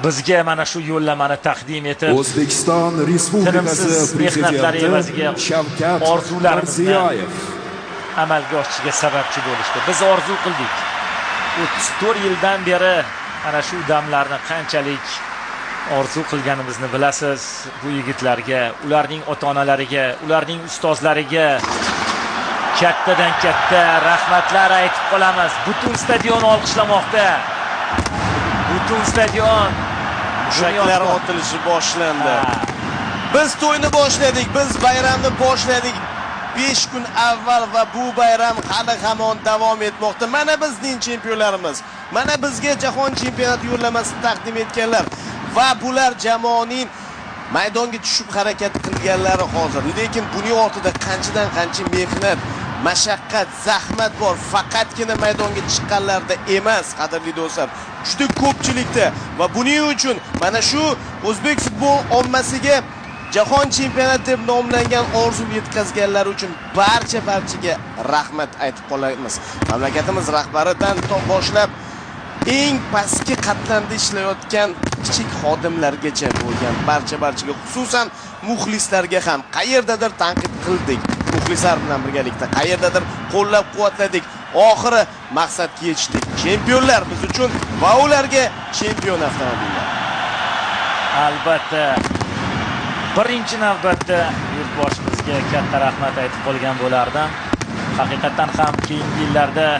bizga mana shu yo'llamani taqdim etib, O'zbekiston Respublikasi Prezidenti Shavkat Mirziyoyev amalga oshishiga sababchi bo'lishdi. Biz orzu qildik. 34 yildan beri ana shu damlarni qanchalik orzu qilganimizni bilasiz. Bu yigitlarga, ularning ota-onalariga, ularning ustozlariga kattadan katta rahmatlar aytib qolamiz. Butun stadion olqishlamoqda. Butun stadion mushaklar otilishi boshlandi. Biz to'yni boshladik, biz bayramni boshladik 5 kun avval va bu bayram hali hamon davom etmoqda. Mana bizning chempionlarimiz, mana bizga jahon chempionati yo'llamasini taqdim etganlar va bular jamoaning maydonga tushib harakat qilganlari hozir. Lekin buning ortida qanchadan qancha mehnat, mashaqqat, zahmat bor. Faqatgina maydonga chiqqanlarda emas, qadrli do'stlar, juda ko'pchilikda va buning uchun mana shu o'zbek futbol ommasiga jahon chempionati deb nomlangan orzu yetkazganlar uchun barchaga rahmat aytib qolamiz. Mamlakatimiz rahbaridan boshlab eng pastki qatlamda ishlayotgan kichik xodimlargacha bo'lgan barchaga, xususan muxlislarga ham qayerdadir tanqid qildik. Muxlislar bilan birgalikda qayerdadir qo'llab-quvvatladik. Oxiri maqsadga yetishdik. Chempionlar biz uchun va ularga chempion avtomobillar. Albatta, birinchi navbatda yurtboshimizga katta rahmat aytib qolgan bo'lardim. Haqiqatan ham keyingi yillarda